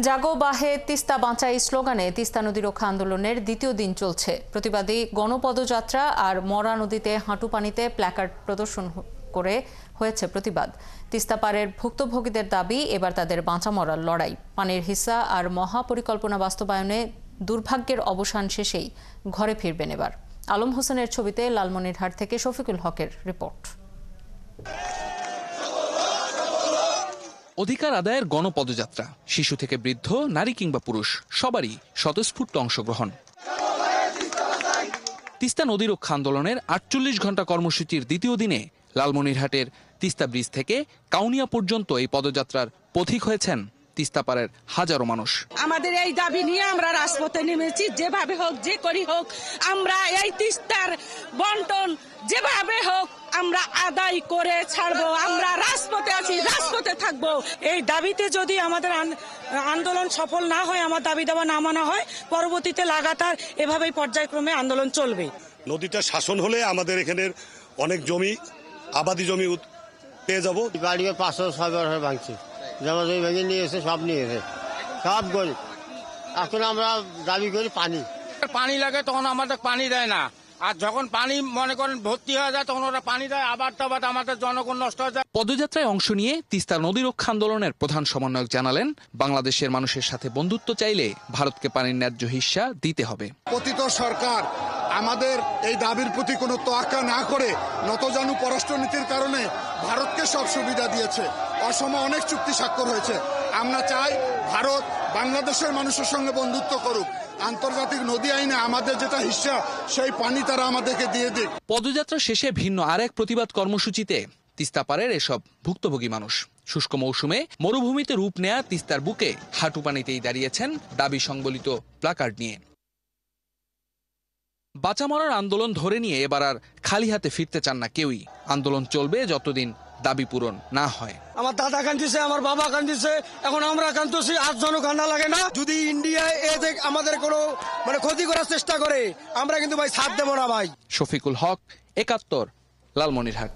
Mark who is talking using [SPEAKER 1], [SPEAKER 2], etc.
[SPEAKER 1] জাগো বাহে তিস্তা বাঁচাই স্লোগানে তিস্তা নদী রক্ষা আন্দোলনের দ্বিতীয় দিন চলছে। প্রতিবাদী গণপদযাত্রা আর মরা নদীতে হাঁটু পানিতে প্ল্যাকার্ড প্রদর্শন করে হয়েছে প্রতিবাদ। তিস্তা পাড়ের ভুক্তভোগীদের দাবি, এবার তাদের বাঁচা মরার লড়াই। পানির হিস্সা আর মহাপরিকল্পনা বাস্তবায়নে দুর্ভাগ্যের অবসান শেষেই ঘরে ফিরবেন এবার। আলম হোসেনের ছবিতে লালমনিরহাট থেকে শফিকুল হকের রিপোর্ট।
[SPEAKER 2] অধিকার আদায়ের গণপদযাত্রা, শিশু থেকে বৃদ্ধ, নারী কিংবা পুরুষ সবারই স্বতঃস্ফূর্ত অংশগ্রহণ। তিস্তা নদী রক্ষা আন্দোলনের ৪৮ ঘন্টা কর্মসূচির দ্বিতীয় দিনে লালমনিরহাটের তিস্তা ব্রিজ থেকে কাউনিয়া পর্যন্ত এই পদযাত্রার পথিক হয়েছেন তিস্তা পাড়ের হাজারো মানুষ।
[SPEAKER 3] আমাদের এই দাবি নিয়ে আমরা রাজপথে নেমেছি। যেভাবে হোক, যে করি হোক, আমরা এই তিস্তার বন্টন যেভাবে হোক আমরা আদায় করে ছাড়বো। আমরা রাজপথে আছি, রাজপথে থাকবো। এই দাবিতে যদি আমাদের আন্দোলন সফল না হয়, আমার দাবি দাবা না মানা হয়, পরবর্তীতে লাগাতার এভাবেই পর্যায়ক্রমে আন্দোলন চলবে।
[SPEAKER 4] নদীটা শাসন হলে আমাদের এখানের অনেক জমি, আবাদি জমি পেয়ে যাবো।
[SPEAKER 5] বাড়ি ৫০০-৬০০ বছর ভাঙছে, যেমন ভেঙে নিয়েছে, সব নিয়েছে, সব গরিব। এখন আমরা দাবি করি
[SPEAKER 6] পানি লাগে, তখন আমাদের পানি দেয় না। আর যখন পানি মনে করেন ভর্তি হয়ে যায়, তখন ওরা পানি দেয়, আবার টাবার আমাদের জনগণ নষ্ট হয়ে যায়।
[SPEAKER 2] পদযাত্রায় অংশ নিয়ে তিস্তা নদী রক্ষা আন্দোলনের প্রধান সমন্বয়ক জানালেন, বাংলাদেশের মানুষের সাথে বন্ধুত্ব চাইলে ভারতকে পানির ন্যায্য হিস্সা দিতে হবে।
[SPEAKER 7] পতিত সরকার আমাদের এই দাবির প্রতি কোনো তোয়াক্কা না করে নতজানু পররাষ্ট্রনীতির কারণে ভারতকে সব সুবিধা দিয়েছে। অসময়ে অনেক চুক্তি স্বাক্ষর হয়েছে। আমরা চাই ভারত বাংলাদেশের মানুষের সঙ্গে বন্ধুত্ব করুক। আন্তর্জাতিক নদী আইনে আমাদের যেটা হিস্সা, সেই পানি তারা আমাদেরকে দিয়ে দিক।
[SPEAKER 2] পদযাত্রা শেষে ভিন্ন আরেক প্রতিবাদ কর্মসূচিতে তিস্তা পাড়ের এসব ভুক্তভোগী মানুষ শুষ্ক মৌসুমে মরুভূমিতে রূপ নেয়া তিস্তার বুকে হাঁটু পানিতেই দাঁড়িয়েছেন দাবি সংবলিত প্ল্যাকার্ড নিয়ে। বাঁচা মরার আন্দোলন ধরে নিয়ে এবার আর খালি হাতে ফিরতে চান না কেউই। আন্দোলন চলবে যতদিন দাবি পূরণ না হয়।
[SPEAKER 8] আমার দাদা কান্দিছে, আমার বাবা কান্দিছে, এখন আমরা কান্দছি, আর যেন কান্না লাগে না। যদি ইন্ডিয়া আমাদের কোনো ক্ষতি করার চেষ্টা করে, আমরা কিন্তু ভাই সাথ দেব না ভাই।
[SPEAKER 2] শফিকুল হক, ৭১, লালমনিরহাট।